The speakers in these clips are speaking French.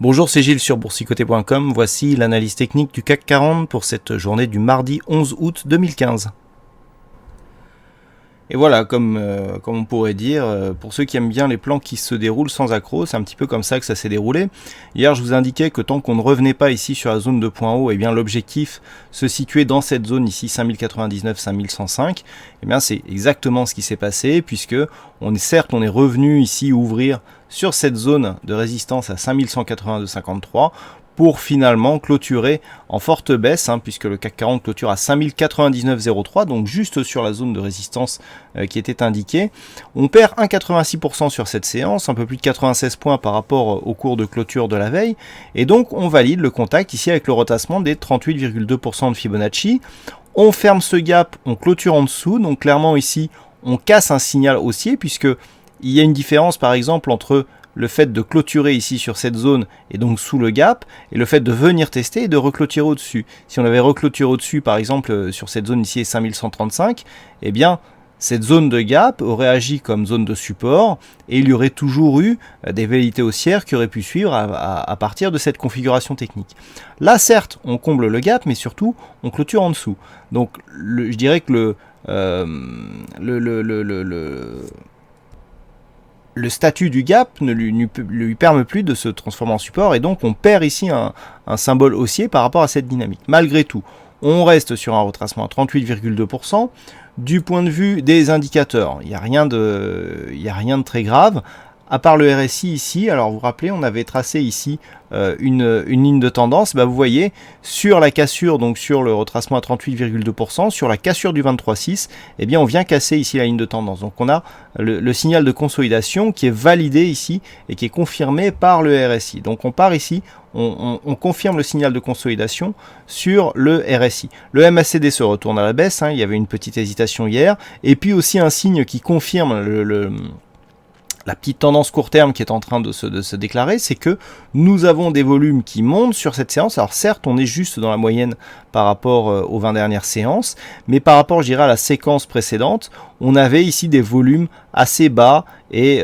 Bonjour, c'est Gilles sur boursicoté.com. Voici l'analyse technique du CAC 40 pour cette journée du mardi 11 août 2015. Et voilà, comme on pourrait dire, pour ceux qui aiment bien les plans qui se déroulent sans accroc, c'est un petit peu comme ça que ça s'est déroulé. Hier, je vous indiquais que tant qu'on ne revenait pas ici sur la zone de point haut, eh bien l'objectif se situait dans cette zone ici, 5099-5105. Eh bien c'est exactement ce qui s'est passé, puisque on est revenu ici ouvrir sur cette zone de résistance à 5182,53 pour finalement clôturer en forte baisse, puisque le CAC 40 clôture à 5099,03, donc juste sur la zone de résistance qui était indiquée. On perd 1,86% sur cette séance, un peu plus de 96 points par rapport au cours de clôture de la veille, et donc on valide le contact ici avec le retassement des 38,2% de Fibonacci. On ferme ce gap, on clôture en dessous, donc clairement ici on casse un signal haussier, puisque il y a une différence par exemple entre le fait de clôturer ici sur cette zone et donc sous le gap, et le fait de venir tester et de reclôturer au-dessus. Si on avait reclôturé au-dessus, par exemple, sur cette zone ici, 5135, eh bien, cette zone de gap aurait agi comme zone de support, et il y aurait toujours eu des velléités haussières qui auraient pu suivre à partir de cette configuration technique. Là, certes, on comble le gap, mais surtout, on clôture en dessous. Donc, je dirais que le statut du gap ne lui permet plus de se transformer en support, et donc on perd ici un symbole haussier par rapport à cette dynamique. Malgré tout, on reste sur un retracement à 38,2%. Du point de vue des indicateurs, il n'y a rien de très grave, à part le RSI ici. Alors vous vous rappelez, on avait tracé ici une ligne de tendance. Vous voyez, sur la cassure, donc sur le retracement à 38,2%, sur la cassure du 23,6, eh bien on vient casser ici la ligne de tendance. Donc on a le signal de consolidation qui est validé ici et qui est confirmé par le RSI. Donc on part ici, on confirme le signal de consolidation sur le RSI. Le MACD se retourne à la baisse, il y avait une petite hésitation hier, et puis aussi un signe qui confirme la petite tendance court terme qui est en train de se déclarer, c'est que nous avons des volumes qui montent sur cette séance. Alors certes, on est juste dans la moyenne par rapport aux 20 dernières séances, mais par rapport, je dirais, à la séquence précédente, on avait ici des volumes assez bas et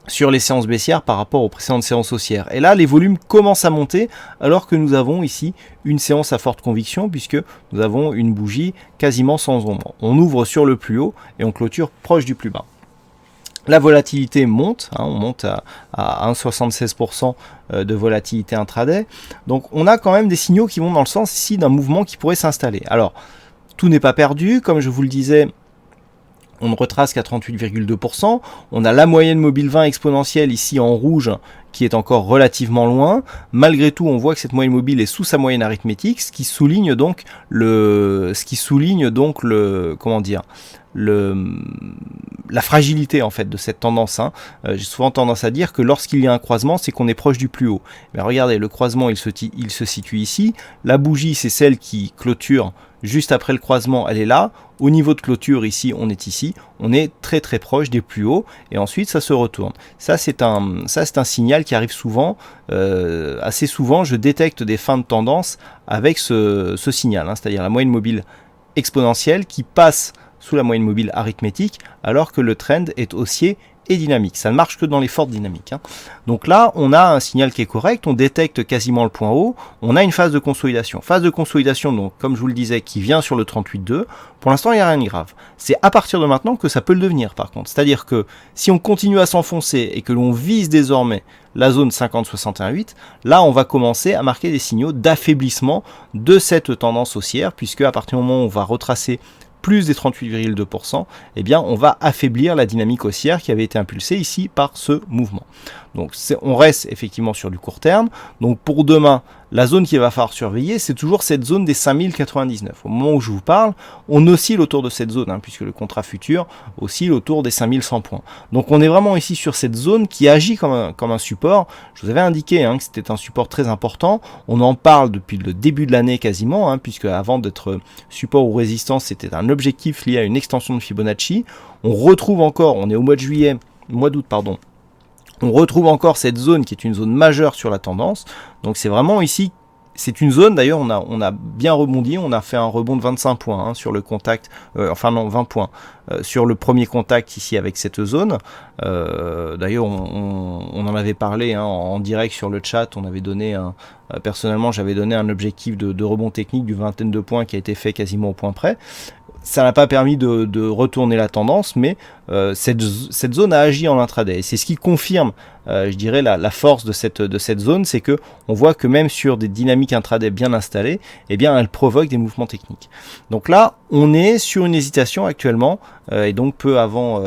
sur les séances baissières par rapport aux précédentes séances haussières. Et là, les volumes commencent à monter alors que nous avons ici une séance à forte conviction, puisque nous avons une bougie quasiment sans ombre. On ouvre sur le plus haut et on clôture proche du plus bas. La volatilité monte, on monte à 1,76% de volatilité intraday. Donc on a quand même des signaux qui vont dans le sens ici d'un mouvement qui pourrait s'installer. Alors, tout n'est pas perdu, comme je vous le disais, on ne retrace qu'à 38,2%. On a la moyenne mobile 20 exponentielle ici en rouge qui est encore relativement loin. Malgré tout, on voit que cette moyenne mobile est sous sa moyenne arithmétique, ce qui souligne donc la fragilité en fait de cette tendance. J'ai souvent tendance à dire que lorsqu'il y a un croisement, c'est qu'on est proche du plus haut. Mais regardez, le croisement il se situe ici. La bougie, c'est celle qui clôture juste après le croisement, elle est là. Au niveau de clôture ici, on est très très proche des plus hauts, et ensuite ça se retourne. Ça c'est un signal qui arrive souvent, assez souvent. Je détecte des fins de tendance avec ce signal, c'est-à-dire la moyenne mobile exponentielle qui passe sous la moyenne mobile arithmétique, alors que le trend est haussier et dynamique. Ça ne marche que dans les fortes dynamiques. Donc là, on a un signal qui est correct, on détecte quasiment le point haut, on a une phase de consolidation. Phase de consolidation, donc, comme je vous le disais, qui vient sur le 38,2. Pour l'instant, il n'y a rien de grave. C'est à partir de maintenant que ça peut le devenir, par contre. C'est-à-dire que si on continue à s'enfoncer et que l'on vise désormais la zone 50-61,8, là, on va commencer à marquer des signaux d'affaiblissement de cette tendance haussière, puisque à partir du moment où on va retracer plus des 38,2%, eh bien on va affaiblir la dynamique haussière qui avait été impulsée ici par ce mouvement. Donc on reste effectivement sur du court terme. Donc pour demain, la zone qu'il va falloir surveiller, c'est toujours cette zone des 5099. Au moment où je vous parle, on oscille autour de cette zone, puisque le contrat futur oscille autour des 5100 points. Donc on est vraiment ici sur cette zone qui agit comme un support. Je vous avais indiqué que c'était un support très important. On en parle depuis le début de l'année quasiment, puisque avant d'être support ou résistance, c'était un objectif lié à une extension de Fibonacci. On retrouve encore, on est au mois d'août, on retrouve encore cette zone qui est une zone majeure sur la tendance. Donc c'est vraiment ici c'est une zone, d'ailleurs, on a bien rebondi, on a fait un rebond de 25 points hein, sur le contact, enfin non, 20 points, sur le premier contact ici avec cette zone. D'ailleurs, on en avait parlé hein, en direct sur le chat, on avait donné personnellement, j'avais donné un objectif de rebond technique du vingtaine de points qui a été fait quasiment au point près. Ça n'a pas permis de retourner la tendance, mais cette zone a agi en intraday. Et c'est ce qui confirme, je dirais, la force de cette zone, c'est que on voit que même sur des dynamiques intraday bien installées, eh bien, elle provoque des mouvements techniques. Donc là, on est sur une hésitation actuellement, et donc peu avant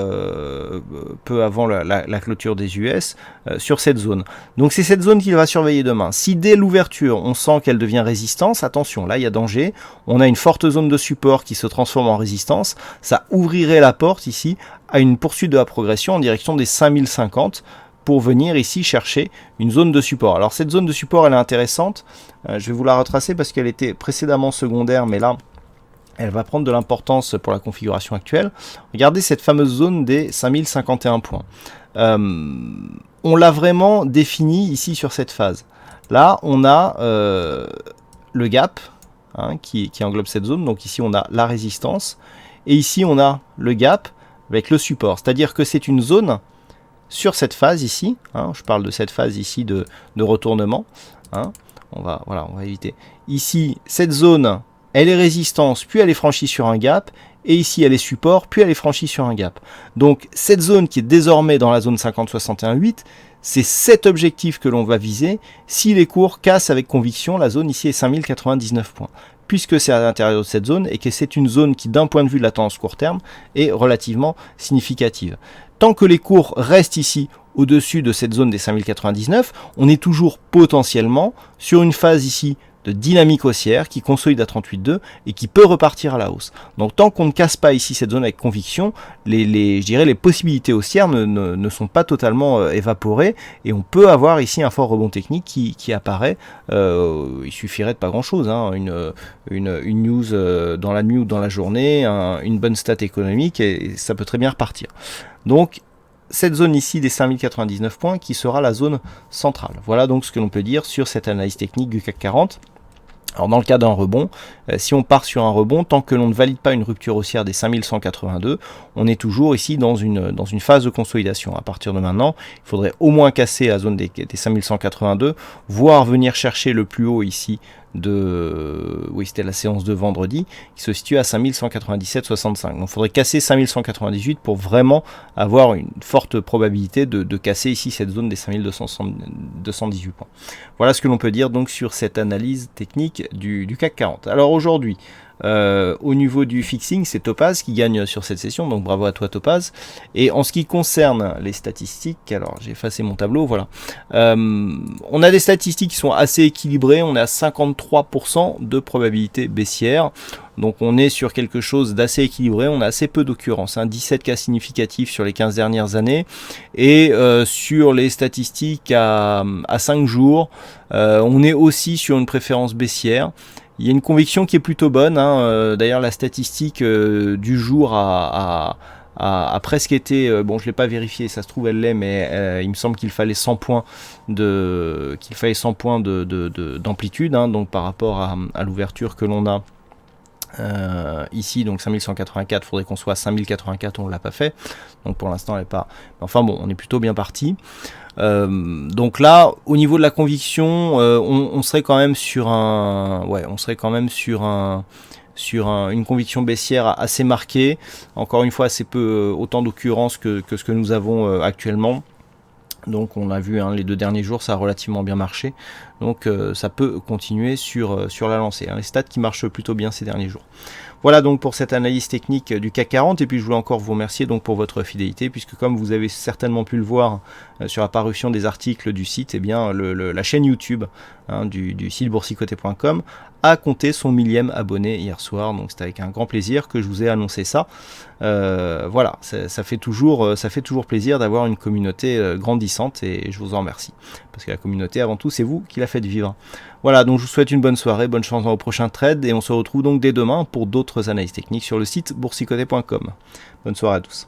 la clôture des US, sur cette zone. Donc c'est cette zone qu'il va surveiller demain. Si dès l'ouverture, on sent qu'elle devient résistance, attention, là il y a danger. On a une forte zone de support qui se transforme en résistance. Ça ouvrirait la porte ici à une poursuite de la progression en direction des 5050 pour venir ici chercher une zone de support. Alors cette zone de support, elle est intéressante. Je vais vous la retracer parce qu'elle était précédemment secondaire, mais là, elle va prendre de l'importance pour la configuration actuelle. Regardez cette fameuse zone des 5051 points. On l'a vraiment défini ici sur cette phase. Là, on a le gap hein, qui englobe cette zone. Donc ici, on a la résistance. Et ici, on a le gap avec le support. C'est-à-dire que c'est une zone sur cette phase ici. Hein, je parle de cette phase ici de retournement. Hein, on va éviter. Ici, cette zone, elle est résistance, puis elle est franchie sur un gap. Et ici, elle est support, puis elle est franchie sur un gap. Donc, cette zone qui est désormais dans la zone 50-61-8, c'est cet objectif que l'on va viser si les cours cassent avec conviction. La zone ici est 5099 points, puisque c'est à l'intérieur de cette zone et que c'est une zone qui, d'un point de vue de la tendance court terme, est relativement significative. Tant que les cours restent ici au-dessus de cette zone des 5099, on est toujours potentiellement sur une phase ici de dynamique haussière qui consolide à 38,2 et qui peut repartir à la hausse. Donc tant qu'on ne casse pas ici cette zone avec conviction, je dirais les possibilités haussières ne sont pas totalement évaporées et on peut avoir ici un fort rebond technique qui apparaît. Il suffirait de pas grand chose, hein, une news dans la nuit ou dans la journée, une bonne stat économique et ça peut très bien repartir. Donc cette zone ici des 5099 points qui sera la zone centrale. Voilà donc ce que l'on peut dire sur cette analyse technique du CAC 40. Alors dans le cas d'un rebond, si on part sur un rebond, tant que l'on ne valide pas une rupture haussière des 5182, on est toujours ici dans une phase de consolidation. À partir de maintenant, il faudrait au moins casser la zone des 5182, voire venir chercher le plus haut ici oui, c'était la séance de vendredi, qui se situe à 5197,65. Donc il faudrait casser 5198 pour vraiment avoir une forte probabilité de casser ici cette zone des 5218 points. Voilà ce que l'on peut dire donc sur cette analyse technique du CAC 40. Alors aujourd'hui, au niveau du fixing, c'est Topaz qui gagne sur cette session, donc bravo à toi Topaz. Et en ce qui concerne les statistiques, alors j'ai effacé mon tableau, voilà. On a des statistiques qui sont assez équilibrées, on est à 53% de probabilité baissière. Donc on est sur quelque chose d'assez équilibré, on a assez peu d'occurrences, 17 cas significatifs sur les 15 dernières années, et sur les statistiques à 5 jours, on est aussi sur une préférence baissière. Il y a une conviction qui est plutôt bonne, hein. D'ailleurs la statistique du jour a presque été, bon je ne l'ai pas vérifié, ça se trouve elle l'est, mais il me semble qu'il fallait 100 points d'amplitude, hein, donc par rapport à l'ouverture que l'on a ici, donc 5184, il faudrait qu'on soit à 5084, on ne l'a pas fait, donc pour l'instant elle n'est pas, enfin bon, on est plutôt bien parti. Donc là, au niveau de la conviction, on serait quand même sur une conviction baissière assez marquée. Encore une fois, assez peu, autant d'occurrences que ce que nous avons actuellement. Donc on a vu les 2 derniers jours, ça a relativement bien marché. Donc ça peut continuer sur la lancée. Les stats qui marchent plutôt bien ces derniers jours. Voilà donc pour cette analyse technique du CAC 40. Et puis je voulais encore vous remercier donc pour votre fidélité, puisque comme vous avez certainement pu le voir sur la parution des articles du site, eh bien la chaîne YouTube du site boursicoté.com a compté son 1000e abonné hier soir. Donc c'est avec un grand plaisir que je vous ai annoncé ça. Voilà, ça fait toujours plaisir d'avoir une communauté grandissante et je vous en remercie. Parce que la communauté, avant tout, c'est vous qui la faites vivre. Voilà, donc je vous souhaite une bonne soirée, bonne chance dans vos prochains trades et on se retrouve donc dès demain pour d'autres analyses techniques sur le site boursicoté.com. Bonne soirée à tous.